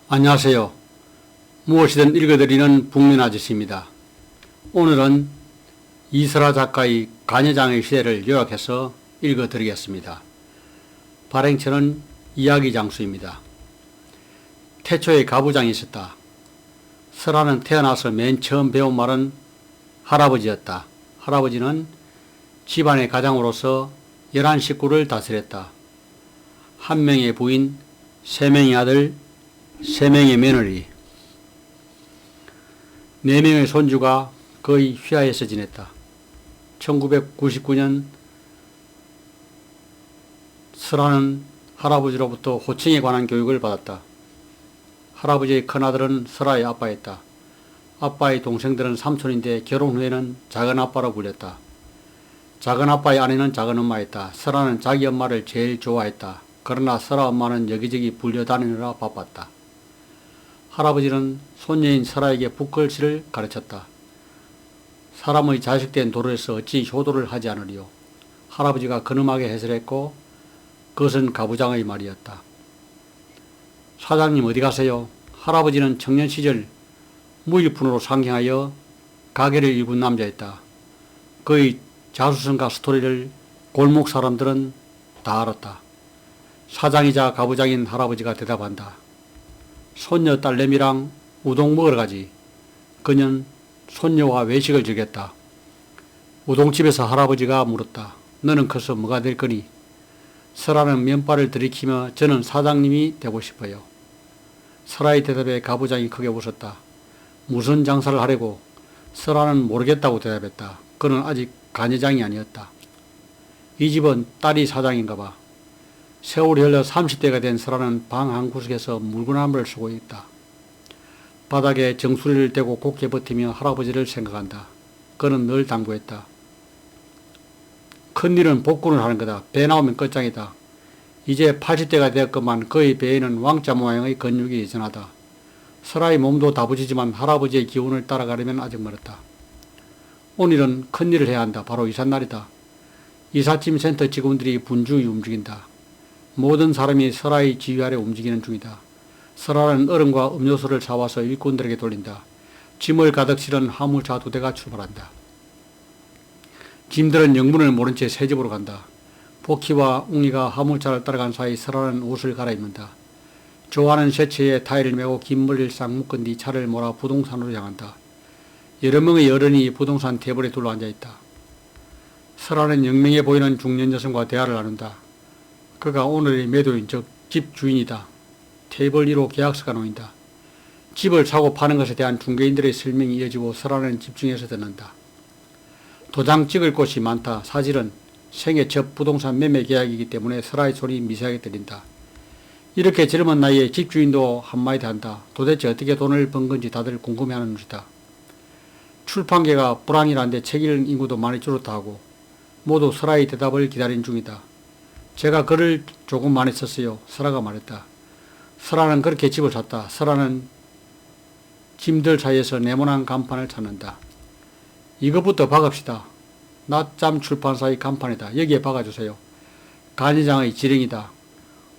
안녕하세요. 무엇이든 읽어드리는 북민 아저씨입니다. 오늘은 이설아 작가의 간여장의 시대를 요약해서 읽어드리겠습니다. 발행처는 이야기 장수입니다. 태초에 가부장이 있었다. 설아는 태어나서 맨 처음 배운 말은 할아버지였다. 할아버지는 집안의 가장으로서 11식구를 다스렸다. 한 명의 부인, 3명의 아들, 3명의 며느리, 4명의 손주가 거의 휘하에서 지냈다. 1999년 설아는 할아버지로부터 호칭에 관한 교육을 받았다. 할아버지의 큰아들은 설아의 아빠였다. 아빠의 동생들은 삼촌인데 결혼 후에는 작은아빠로 불렸다. 작은아빠의 아내는 작은엄마였다. 설아는 자기 엄마를 제일 좋아했다. 그러나 설아 엄마는 여기저기 불려다니느라 바빴다. 할아버지는 손녀인 설아에게 붓글씨를 가르쳤다. 사람의 자식된 도로에서 어찌 효도를 하지 않으리요. 할아버지가 근엄하게 해설했고 그것은 가부장의 말이었다. 사장님 어디 가세요? 할아버지는 청년 시절 무일푼으로 상경하여 가게를 일군 남자였다. 그의 자수성가 스토리를 골목 사람들은 다 알았다. 사장이자 가부장인 할아버지가 대답한다. 손녀 딸내미랑 우동 먹으러 가지. 그는 손녀와 외식을 즐겼다. 우동집에서 할아버지가 물었다. 너는 커서 뭐가 될 거니? 설아는 면발을 들이키며 저는 사장님이 되고 싶어요. 설아의 대답에 가부장이 크게 웃었다. 무슨 장사를 하려고? 설아는 모르겠다고 대답했다. 그는 아직 간여장이 아니었다. 이 집은 딸이 사장인가 봐. 세월이 흘러 30대가 된 설아는 방 한 구석에서 물구나무를 쓰고 있다. 바닥에 정수리를 대고 곱게 버티며 할아버지를 생각한다. 그는 늘 당부했다. 큰일은 복군을 하는 거다. 배 나오면 끝장이다. 이제 80대가 되었건만 그의 배에는 왕자 모양의 근육이 여전하다. 설아의 몸도 다부지지만 할아버지의 기운을 따라가려면 아직 멀었다. 오늘은 큰일을 해야 한다. 바로 이삿날이다. 이삿짐 센터 직원들이 분주히 움직인다. 모든 사람이 설아의 지휘 아래 움직이는 중이다. 설아는 얼음과 음료수를 사와서 일꾼들에게 돌린다. 짐을 가득 실은 화물차 2대가 출발한다. 짐들은 영문을 모른 채 새 집으로 간다. 포키와 웅이가 화물차를 따라간 사이 설아는 옷을 갈아입는다. 좋아하는 셔츠에 타이를 메고 긴 머리를 싹 묶은 뒤 차를 몰아 부동산으로 향한다. 여러 명의 어른이 부동산 테이블에 둘러앉아있다. 설아는 영명해 보이는 중년 여성과 대화를 나눈다. 그가 오늘의 매도인 즉 집 주인이다. 테이블 위로 계약서가 놓인다. 집을 사고 파는 것에 대한 중개인들의 설명이 이어지고 설아는 집중해서 듣는다. 도장 찍을 곳이 많다. 사실은 생애 첫 부동산 매매 계약이기 때문에 설아의 손이 미세하게 들린다. 이렇게 젊은 나이에 집주인도 한마디 한다. 도대체 어떻게 돈을 번 건지 다들 궁금해하는 것이다. 출판계가 불황이라는데 책 읽는 인구도 많이 줄었다 하고 모두 설아의 대답을 기다린 중이다. 제가 글을 조금 많이 썼어요. 설아가 말했다. 설아는 그렇게 집을 샀다. 설아는 짐들 사이에서 네모난 간판을 찾는다. 이것부터 박읍시다. 낮잠 출판사의 간판이다. 여기에 박아주세요. 간여장의 지령이다.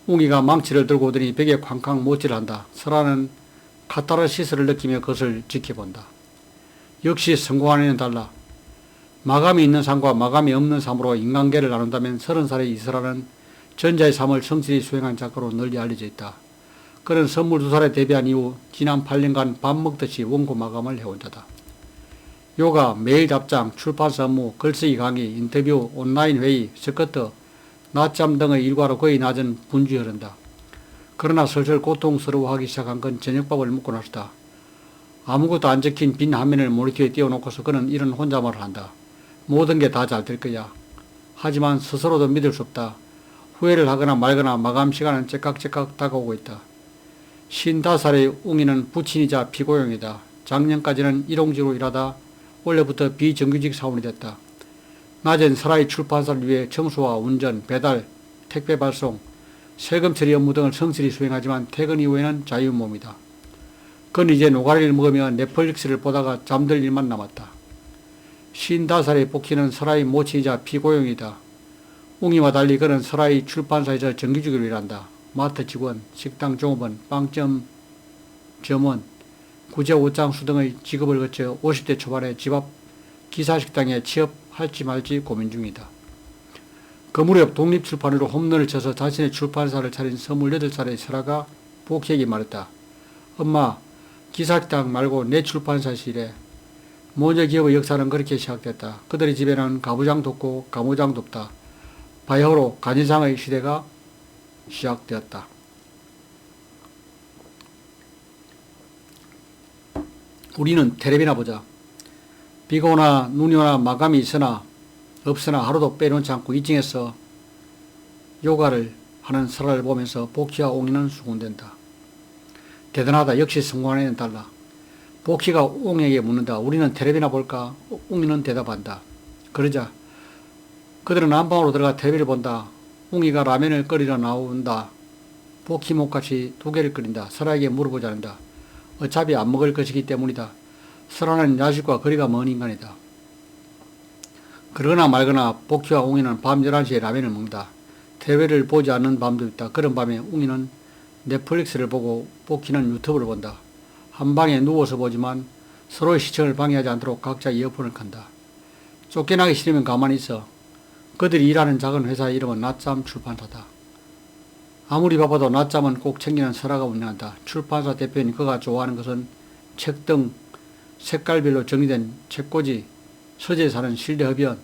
웅이가 망치를 들고 오더니 벽에 쾅쾅 못질을 한다. 설아는 카타르시스를 느끼며 그것을 지켜본다. 역시 성공한 애는 달라. 마감이 있는 삶과 마감이 없는 삶으로 인간계를 나눈다면 30살의 이설아는 전자의 삶을 성실히 수행한 작가로 널리 알려져 있다. 그는 22살에 데뷔한 이후 지난 8년간 밥 먹듯이 원고 마감을 해온 자다. 요가, 매일 답장, 출판사 업무, 글쓰기 강의, 인터뷰, 온라인 회의, 스커트, 낮잠 등의 일과로 거의 낮은 분주히 흐른다. 그러나 슬슬 고통스러워하기 시작한 건 저녁밥을 먹고 나서다. 아무것도 안 적힌 빈 화면을 모니터에 띄워놓고서 그는 이런 혼잣말을 한다. 모든 게 다 잘 될 거야. 하지만 스스로도 믿을 수 없다. 후회를 하거나 말거나 마감 시간은 째깍째깍 다가오고 있다. 55살의 웅이는 부친이자 피고용이다. 작년까지는 일용직으로 일하다 원래부터 비정규직 사원이 됐다. 낮엔 설아의 출판사를 위해 청소와 운전, 배달, 택배 발송, 세금 처리 업무 등을 성실히 수행하지만 퇴근 이후에는 자유인 몸이다. 그는 이제 노가리를 먹으며 넷플릭스를 보다가 잠들 일만 남았다. 55살의 포키는 설아의 모친이자 피고용이다. 웅이와 달리 그는 설아의 출판사에서 정규직으로 일한다. 마트 직원, 식당 종업원, 빵점 점원, 구제 옷장수 등의 직업을 거쳐 50대 초반에 집 앞 기사식당에 취업할지 말지 고민 중이다. 그 무렵 독립출판으로 홈런을 쳐서 자신의 출판사를 차린 28살의 설아가 복희에게 말했다. 엄마, 기사식당 말고 내 출판사시 이래. 모녀 기업의 역사는 그렇게 시작됐다. 그들의 집에는 가부장도 없고 가모장도 없다. 바야흐로 간이상의 시대가 시작되었다. 우리는 텔레비나 보자. 비가 오나 눈이 오나 마감이 있으나 없으나 하루도 빼놓지 않고 2층에서 요가를 하는 설아를 보면서 복희와 옹이는 수군댄다. 대단하다. 역시 성공한 애는 달라. 복희가 옹에게 묻는다. 우리는 텔레비나 볼까? 옹이는 대답한다. 그러자 그들은 안방으로 들어가 텔레비를 본다. 옹이가 라면을 끓이러 나온다. 복희 목같이 2개를 끓인다. 설아에게 물어보지 않는다. 어차피 안 먹을 것이기 때문이다. 설아는 야식과 거리가 먼 인간이다. 그러거나 말거나 복희와 옹이는 밤 11시에 라면을 먹는다. 텔레비를 보지 않는 밤도 있다. 그런 밤에 옹이는 넷플릭스를 보고 복희는 유튜브를 본다. 한 방에 누워서 보지만 서로의 시청을 방해하지 않도록 각자 이어폰을 칸다. 쫓겨나기 싫으면 가만히 있어. 그들이 일하는 작은 회사의 이름은 낮잠 출판사다. 아무리 바빠도 낮잠은 꼭 챙기는 설아가 운영한다. 출판사 대표인 그가 좋아하는 것은 책 등 색깔별로 정리된 책꽂이, 서재에 사는 실내흡연,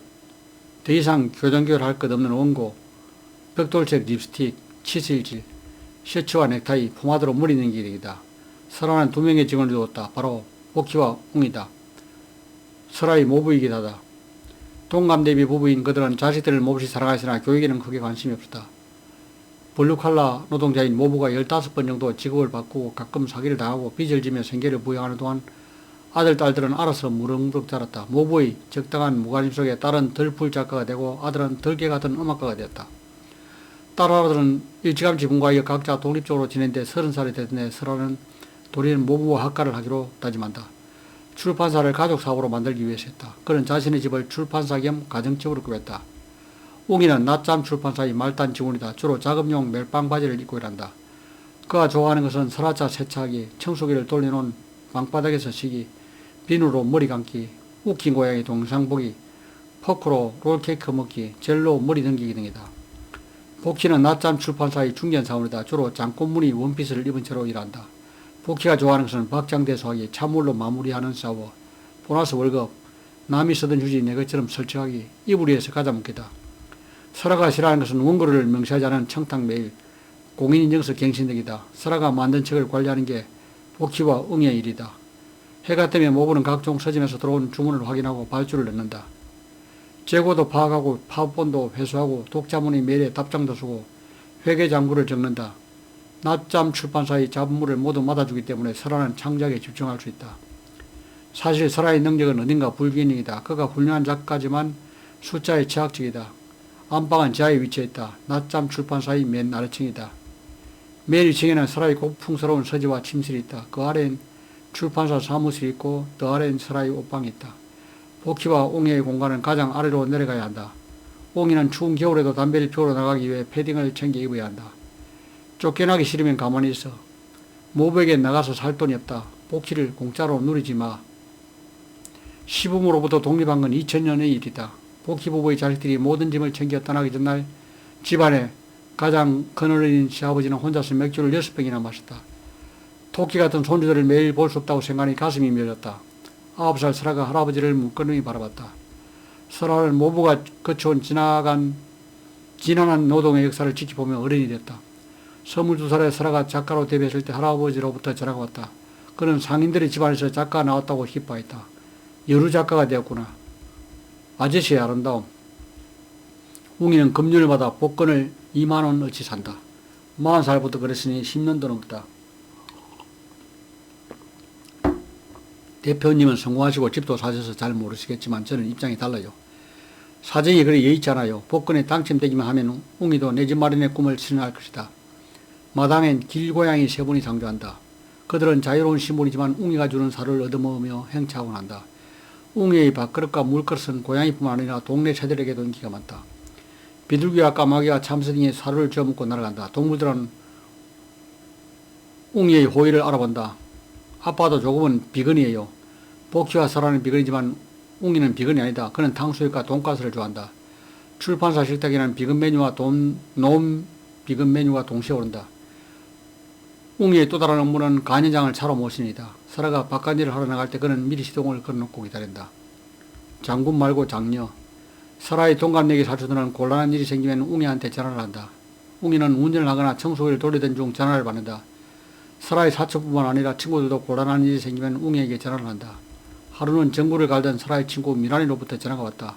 더 이상 교정교를 것 없는 원고, 벽돌색 립스틱, 치실질, 셔츠와 넥타이, 포마드로 머리 넘기기 등이다. 설아는 2명의 직원을 두었다. 바로 복희와 웅이다. 설아의 모부이기도 하다. 동갑내비 부부인 그들은 자식들을 몹시 사랑하시나 교육에는 크게 관심이 없었다. 블루칼라 노동자인 모부가 15번 정도 직업을 바꾸고 가끔 사기를 당하고 빚을 지며 생계를 부양하는 동안 아들, 딸들은 알아서 무럭무럭 자랐다. 모부의 적당한 무관심 속에 딸은 덜풀 작가가 되고 아들은 덜개 같은 음악가가 되었다. 딸 아들은 일찌감치 분가하여 각자 독립적으로 지낸데 30살이 되던 해 설아는 도리는 모부와 학가를 하기로 다짐한다. 출판사를 가족사업으로 만들기 위해서 했다. 그는 자신의 집을 출판사 겸 가정집으로 꾸몄다. 웅이는 낮잠 출판사의 말단 직원이다. 주로 작업용 멜빵 바지를 입고 일한다. 그가 좋아하는 것은 설아차 세차하기, 청소기를 돌려놓은 방바닥에서 쉬기, 비누로 머리 감기, 웃긴 고양이 동상 보기, 포크로 롤케이크 먹기, 젤로 머리 넘기기 등이다. 복희는 낮잠 출판사의 중견사원이다. 주로 장꽃무늬 원피스를 입은 채로 일한다. 복희가 좋아하는 것은 박장대소하기, 찬물로 마무리하는 샤워, 보너스 월급, 남이 쓰던 휴지 내 것처럼 설치하기, 이불 위에서 가자 먹기다. 설아가 싫어하는 것은 원고를 명시하지 않은 청탁 메일, 공인인증서 갱신 등이다. 설아가 만든 책을 관리하는 게 복희와 웅의 일이다. 해가 뜨면 모부는 각종 서점에서 들어온 주문을 확인하고 발주를 넣는다. 재고도 파악하고 파업본도 회수하고 독자문의 메일에 답장도 쓰고 회계장부를 적는다. 낮잠 출판사의 잡음물을 모두 맡아주기 때문에 설아는 창작에 집중할 수 있다. 사실 설아의 능력은 어딘가 불균형이다. 그가 훌륭한 작가지만 숫자의 제약적이다. 안방은 지하에 위치해 있다. 낮잠 출판사의 맨 아래층이다. 맨 위층에는 설아의 고풍스러운 서재와 침실이 있다. 그 아래엔 출판사 사무실이 있고 더 아래엔 설아의 옷방이 있다. 복희와 옹이의 공간은 가장 아래로 내려가야 한다. 옹이는 추운 겨울에도 담배를 피우러 나가기 위해 패딩을 챙겨 입어야 한다. 쫓겨나기 싫으면 가만히 있어. 모부에게 나가서 살 돈이 없다. 복희를 공짜로 누리지 마. 시부모로부터 독립한 건 2000년의 일이다. 복희 부부의 자식들이 모든 짐을 챙겨 떠나기 전날 집안에 가장 그늘인 시아버지는 혼자서 맥주를 6병이나 마셨다. 토끼 같은 손주들을 매일 볼 수 없다고 생각하니 가슴이 미어졌다. 9살 설아가 할아버지를 물끄러미 바라봤다. 설아는 모부가 거쳐온 지난한 노동의 역사를 지켜보며 어른이 됐다. 22살에 설아가 작가로 데뷔했을 때 할아버지로부터 전화가 왔다. 그는 상인들의 집안에서 작가가 나왔다고 기뻐했다. 여루 작가가 되었구나. 아저씨의 아름다움. 웅이는 금륜을받아 복권을 2만원어치 산다. 40살부터 그랬으니 10년도 넘었다. 대표님은 성공하시고 집도 사셔서 잘 모르시겠지만 저는 입장이 달라요. 사정이 그리 여의치 않아요. 복권에 당첨되기만 하면 웅이도 내 집 마련의 꿈을 실현할 것이다. 마당엔 길고양이 3분이 상주한다. 그들은 자유로운 신분이지만 웅이가 주는 살을 얻어먹으며 행차하곤 한다. 웅이의 밥그릇과 물그릇은 고양이뿐만 아니라 동네 새들에게도 인기가 많다. 비둘기와 까마귀가 참새 등의 살을 쥐어먹고 날아간다. 동물들은 웅이의 호의를 알아본다. 아빠도 조금은 비건이에요. 복희와 설아는 비건이지만 웅이는 비건이 아니다. 그는 탕수육과 돈가스를 좋아한다. 출판사 식탁에는 비건 메뉴와 논 비건 메뉴가 동시에 오른다. 웅이의 또 다른 업무는 간현장을 차로 모시니다. 설아가 바깥일을 하러 나갈 때 그는 미리 시동을 걸어놓고 기다린다. 장군 말고 장녀. 설아의 동갑내기 사촌들은 곤란한 일이 생기면 웅이한테 전화를 한다. 웅이는 운전을 하거나 청소기를 돌리던 중 전화를 받는다. 설아의 사촌뿐만 아니라 친구들도 곤란한 일이 생기면 웅이에게 전화를 한다. 하루는 전구를 갈던 설아의 친구 미란이로부터 전화가 왔다.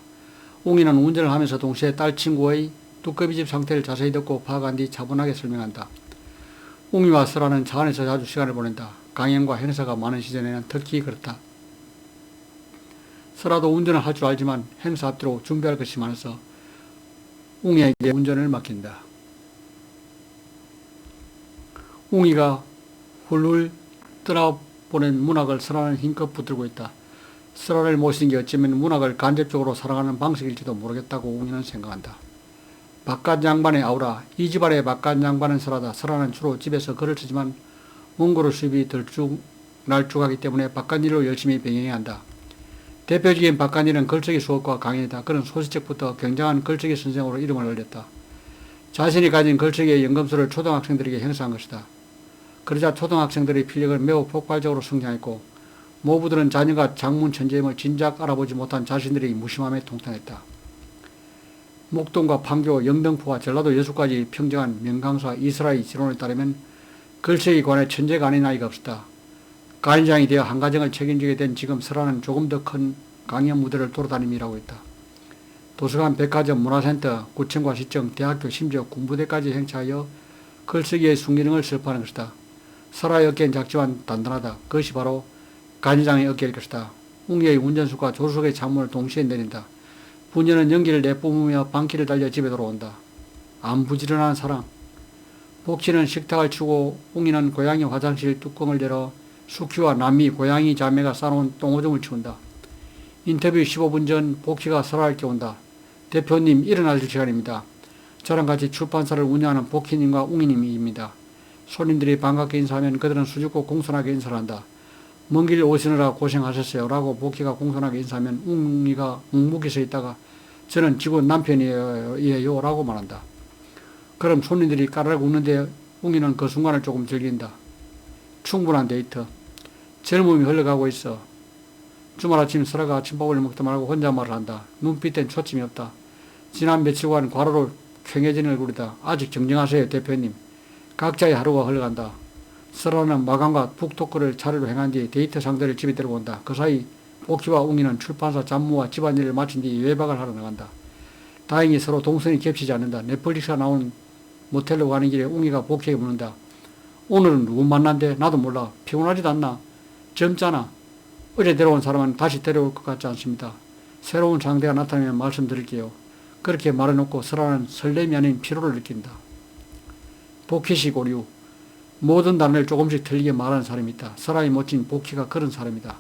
웅이는 운전을 하면서 동시에 딸 친구의 두꺼비집 상태를 자세히 듣고 파악한 뒤 차분하게 설명한다. 웅이와 설아는 차 안에서 자주 시간을 보낸다. 강연과 행사가 많은 시즌에는 특히 그렇다. 설아도 운전을 할 줄 알지만 행사 앞뒤로 준비할 것이 많아서 웅이에게 운전을 맡긴다. 웅이가 훌훌 떠나보낸 문학을 설아는 힘껏 붙들고 있다. 설아를 모시는 게 어쩌면 문학을 간접적으로 사랑하는 방식일지도 모르겠다고 웅이는 생각한다. 바깥 양반의 아우라. 이 집안의 바깥 양반은 설아다. 설아는 주로 집에서 글을 쓰지만 몽골어 수입이 날쭉하기 때문에 바깥일로 열심히 병행해야 한다. 대표적인 바깥일은 글쓰기 수업과 강의이다. 그는 소시책부터 굉장한 글쓰기 선생으로 이름을 올렸다. 자신이 가진 글쓰기의 연금술을 초등학생들에게 행사한 것이다. 그러자 초등학생들의 필력은 매우 폭발적으로 성장했고 모부들은 자녀가 장문 천재임을 진작 알아보지 못한 자신들의 무심함에 통탄했다. 목동과 판교, 영등포와 전라도 여수까지 평정한 명강사 이스라의 지론에 따르면 글쓰기 관에 천재가 아닌 아이가 없었다. 간장이 되어 한 가정을 책임지게 된 지금 설아는 조금 더 큰 강연 무대를 돌아다님이라고 했다. 도서관, 백화점, 문화센터, 구청과 시청, 대학교, 심지어 군부대까지 행차하여 글쓰기의 순기능을 설파하는 것이다. 설아의 어깨는 작지만 단단하다. 그것이 바로 간장의 어깨일 것이다. 웅이의 운전수가 조수석의 창문을 동시에 내린다. 부녀는 연기를 내뿜으며 방키를 달려 집에 돌아온다. 안 부지런한 사랑. 복희는 식탁을 치고 웅이는 고양이 화장실 뚜껑을 열어 수키와 남미 고양이 자매가 싸놓은 똥오줌을 치운다. 인터뷰 15분 전 복희가 설아를 깨운다. 대표님 일어날 시간입니다. 저랑 같이 출판사를 운영하는 복희님과 웅이님입니다. 손님들이 반갑게 인사하면 그들은 수줍고 공손하게 인사를 한다. 먼 길 오시느라 고생하셨어요 라고 복희가 공손하게 인사하면 웅이가 묵묵히 서 있다가 저는 지금 남편이에요 라고 말한다. 그럼 손님들이 까르르 웃는데 웅이는 그 순간을 조금 즐긴다. 충분한 데이트. 젊음이 흘러가고 있어. 주말 아침 설아가 아침밥을 먹다 말고 혼잣말을 한다. 눈빛엔 초침이 없다. 지난 며칠간 과로로 퀭해진 얼굴이다. 아직 정정하세요 대표님. 각자의 하루가 흘러간다. 설아는 마감과 북토크를 차례로 행한 뒤 데이트 상대를 집에 데려온다. 그 사이 복희와 웅이는 출판사 잡무와 집안일을 마친 뒤 외박을 하러 나간다. 다행히 서로 동선이 겹치지 않는다. 넷플릭스가 나온 모텔로 가는 길에 웅이가 복희에게 묻는다. 오늘은 누구 만난대? 나도 몰라. 피곤하지도 않나? 젊잖아. 어제 데려온 사람은 다시 데려올 것 같지 않습니다. 새로운 상대가 나타나면 말씀드릴게요. 그렇게 말해놓고 설아는 설렘이 아닌 피로를 느낀다. 복희식 오류. 모든 단어를 조금씩 틀리게 말하는 사람이 있다. 설아의 모친 복희가 그런 사람이다.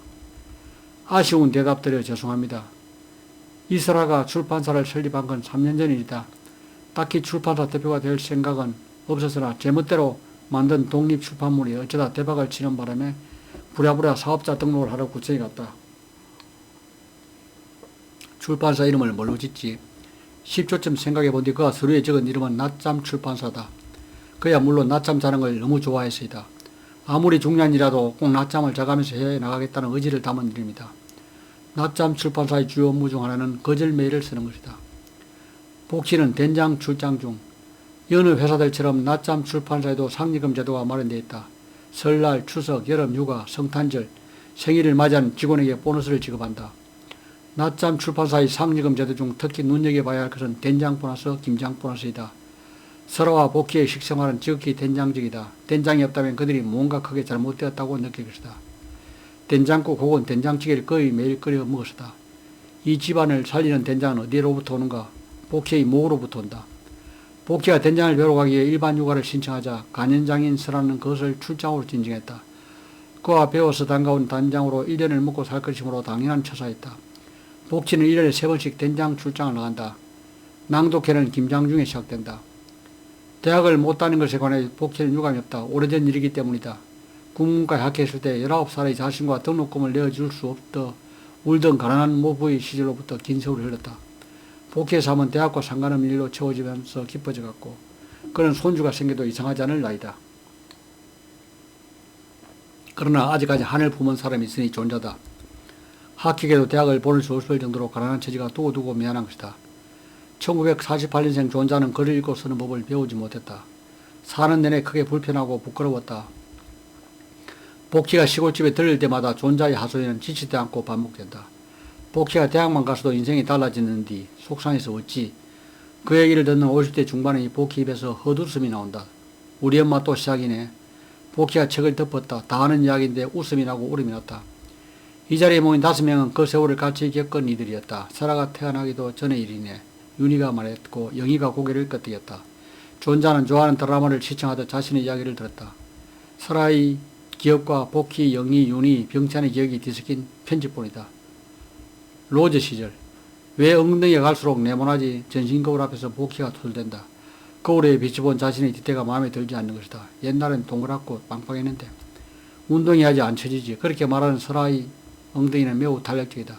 아쉬운 대답 드려 죄송합니다. 이설아가 출판사를 설립한 건 3년 전이다. 딱히 출판사 대표가 될 생각은 없었으나 제멋대로 만든 독립출판물이 어쩌다 대박을 치는 바람에 부랴부랴 사업자 등록을 하러 구청에 갔다. 출판사 이름을 뭘로 짓지? 10초쯤 생각해 본 뒤 그가 서류에 적은 이름은 낮잠 출판사다. 그야 물론 낮잠 자는 걸 너무 좋아해서이다. 아무리 중요한 일이라도 꼭 낮잠을 자가면서 해 나가겠다는 의지를 담은 일입니다. 낮잠 출판사의 주요 업무 중 하나는 거절 메일을 쓰는 것이다. 복희는 된장 출장 중. 여느 회사들처럼 낮잠 출판사에도 상리금 제도가 마련되어 있다. 설날, 추석, 여름, 휴가, 성탄절, 생일을 맞이한 직원에게 보너스를 지급한다. 낮잠 출판사의 상리금 제도 중 특히 눈여겨봐야 할 것은 된장 보너스, 김장 보너스이다. 설아와 복희의 식생활은 지극히 된장적이다. 된장이 없다면 그들이 뭔가 크게 잘못되었다고 느낄 것이다. 된장국 혹은 된장찌개를 거의 매일 끓여 먹었다. 이 집안을 살리는 된장은 어디로부터 오는가? 복희의 목으로부터 온다. 복희가 된장을 배우러 가기 위해 일반 휴가를 신청하자 간현장인 설아는 그것을 출장으로 진정했다. 그와 배워서 담가온 된장으로 1년을 먹고 살 것이므로 당연한 처사였다. 복희는 1년에 3번씩 된장 출장을 나간다. 낭독회는 김장 중에 시작된다. 대학을 못 다닌 것에 관해 복희는 유감이 없다. 오래전 일이기 때문이다. 국문과에 합격했을 때 19살의 자신과 등록금을 내어줄 수 없더 울던 가난한 모부의 시절로부터 긴 세월을 흘렀다. 복귀해서 하면 대학과 상관없는 일로 채워지면서 깊어져 갔고 그는 손주가 생겨도 이상하지 않을 나이다. 그러나 아직까지 한을 품은 사람이 있으니 존재다. 합격해도 대학을 보낼 수 없을 정도로 가난한 처지가 두고두고 미안한 것이다. 1948년생 존자는 글을 읽고 쓰는 법을 배우지 못했다. 사는 내내 크게 불편하고 부끄러웠다. 복희가 시골집에 들릴 때마다 존자의 하소연은 지치지 않고 반복된다. 복희가 대학만 가서도 인생이 달라지는디 속상해서 어찌. 그 얘기를 듣는 50대 중반의 복희 입에서 헛웃음이 나온다. 우리 엄마 또 시작이네. 복희가 책을 덮었다. 다 아는 이야기인데 웃음이 나고 울음이 났다. 이 자리에 모인 5명은 그 세월을 같이 겪은 이들이었다. 설아가 태어나기도 전의 일이네. 윤희가 말했고 영희가 고개를 끄덕였다. 존자는 좋아하는 드라마를 시청하듯 자신의 이야기를 들었다. 설아의 기억과 복희, 영희, 윤희, 병찬의 기억이 뒤섞인 편집본이다. 로즈 시절. 왜 엉덩이가 갈수록 네모나지 전신 거울 앞에서 복희가 투덜댄다. 거울에 비춰본 자신의 뒤태가 마음에 들지 않는 것이다. 옛날엔 동그랗고 빵빵했는데 운동해야지 안 처지지. 그렇게 말하는 설아의 엉덩이는 매우 탄력적이다.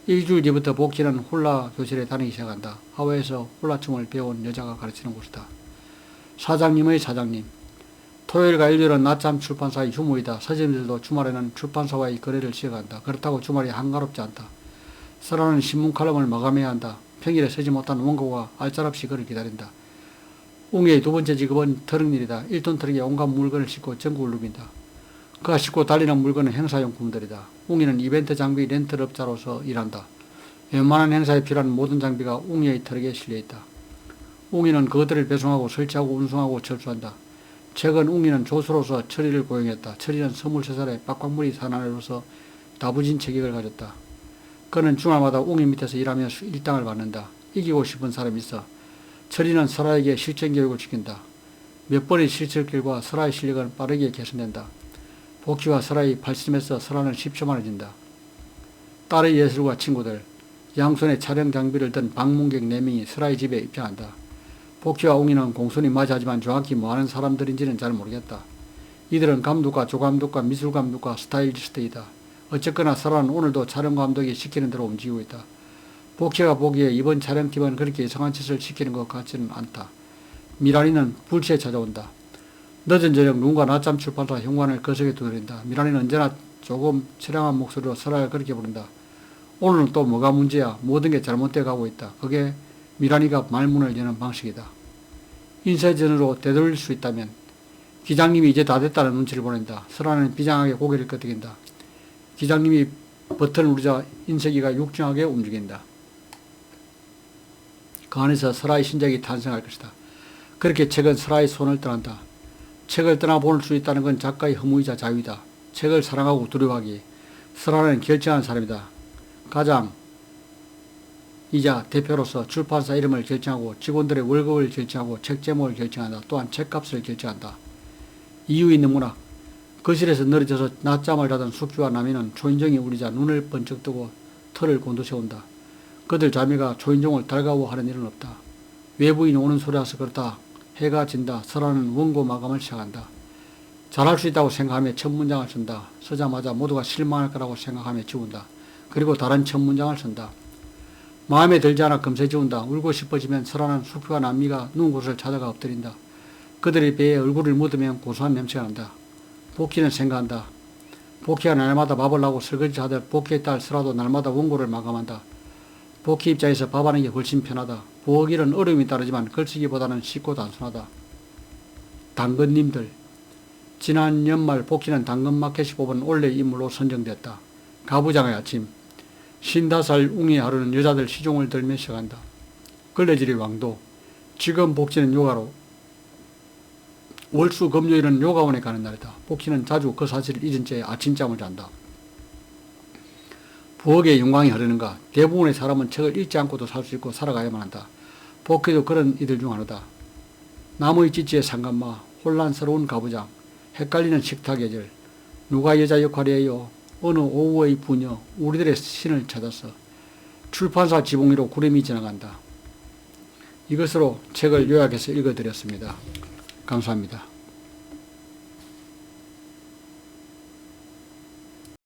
일주일 뒤부터 복희는 훌라 교실에 다니기 시작한다. 하와이에서 훌라춤을 배운 여자가 가르치는 곳이다. 사장님의 사장님. 토요일과 일요일은 낮잠 출판사의 휴무이다. 서점들도 주말에는 출판사와의 거래를 시작한다. 그렇다고 주말이 한가롭지 않다. 설아는 신문 칼럼을 마감해야 한다. 평일에 쓰지 못한 원고가 알짜롭이 그를 기다린다. 웅이의 두 번째 직업은 트럭일이다. 1톤 트럭에 온갖 물건을 싣고 전국을 누빈다. 그가 싣고 달리는 물건은 행사용품들이다. 웅이는 이벤트 장비 렌털업자로서 일한다. 웬만한 행사에 필요한 모든 장비가 웅이의 트럭에 실려있다. 웅이는 그것들을 배송하고 설치하고 운송하고 철수한다. 최근 웅이는 조수로서 철이를 고용했다. 철이는 23살에 빡빡물이 사나이로서 다부진 체격을 가졌다. 그는 주말마다 웅이 밑에서 일하며 일당을 받는다. 이기고 싶은 사람이 있어. 철이는 설아에게 실전교육을 시킨다. 몇 번의 실습 결과 설아의 실력은 빠르게 개선된다. 복희와 설아의 발심에서 설아는 십초만해진다. 딸의 예술과 친구들, 양손에 촬영 장비를 든 방문객 4명이 설아의 집에 입장한다. 복희와 웅이는 공손히 맞이하지만 정확히 뭐하는 사람들인지는 잘 모르겠다. 이들은 감독과 조감독과 미술감독과 스타일리스트이다. 어쨌거나 설아는 오늘도 촬영감독이 시키는 대로 움직이고 있다. 복희가 보기에 이번 촬영팀은 그렇게 이상한 짓을 시키는 것 같지는 않다. 미란이는 불시에 찾아온다. 늦은 저녁 누군가 낮잠 출판사 현관을 거석에 두드린다. 미란이는 언제나 조금 처량한 목소리로 설아를 그렇게 부른다. 오늘은 또 뭐가 문제야? 모든 게 잘못되어 가고 있다. 그게 미란이가 말문을 여는 방식이다. 인쇄전으로 되돌릴 수 있다면 기장님이 이제 다 됐다는 눈치를 보낸다. 설아는 비장하게 고개를 끄덕인다. 기장님이 버튼을 누르자 인쇄기가 육중하게 움직인다. 그 안에서 설아의 신작이 탄생할 것이다. 그렇게 책은 설아의 손을 떠난다. 책을 떠나보낼 수 있다는 건 작가의 허무이자 자유이다. 책을 사랑하고 두려워하기. 설아는 결정한 사람이다. 가장 이자 대표로서 출판사 이름을 결정하고 직원들의 월급을 결정하고 책 제목을 결정한다. 또한 책값을 결정한다. 이유 있는 문학. 거실에서 늘어져서 낮잠을 자던 숙주와 남이는 초인종이 울리자 눈을 번쩍 뜨고 털을 곤두세운다. 그들 자매가 초인종을 달가워하는 일은 없다. 외부인이 오는 소리라서 그렇다. 해가 진다. 설아는 원고 마감을 시작한다. 잘할 수 있다고 생각하며 첫 문장을 쓴다. 쓰자마자 모두가 실망할 거라고 생각하며 지운다. 그리고 다른 첫 문장을 쓴다. 마음에 들지 않아 금세 지운다. 울고 싶어지면 설아는 숙주와 남미가 누운 곳을 찾아가 엎드린다. 그들의 배에 얼굴을 묻으면 고소한 냄새가 난다. 복희는 생각한다. 복희가 날마다 밥을 하고 설거지 하듯 복희의 딸 설아도 날마다 원고를 마감한다. 복희 입장에서 밥하는 게 훨씬 편하다. 부엌일은 어려움이 따르지만 글쓰기보다는 쉽고 단순하다. 당근님들. 지난 연말 복희는 당근마켓이 뽑은 올해 인물로 선정됐다. 가부장의 아침. 55살 웅의 하루는 여자들 시종을 들며 시작한다. 걸레질의 왕도. 지금 복지는 요가로. 월수 금요일은 요가원에 가는 날이다. 복희는 자주 그 사실을 잊은 채 아침잠을 잔다. 부엌에 영광이 흐르는가. 대부분의 사람은 책을 읽지 않고도 살 수 있고 살아가야만 한다. 복희도 그런 이들 중 하나다. 나무의 찌찌의 상간마, 혼란스러운 가부장, 헷갈리는 식탁 예절, 누가 여자 역할이에요? 어느 오후의 부녀, 우리들의 신을 찾아서 출판사 지붕 위로 구름이 지나간다. 이것으로 책을 요약해서 읽어드렸습니다. 감사합니다.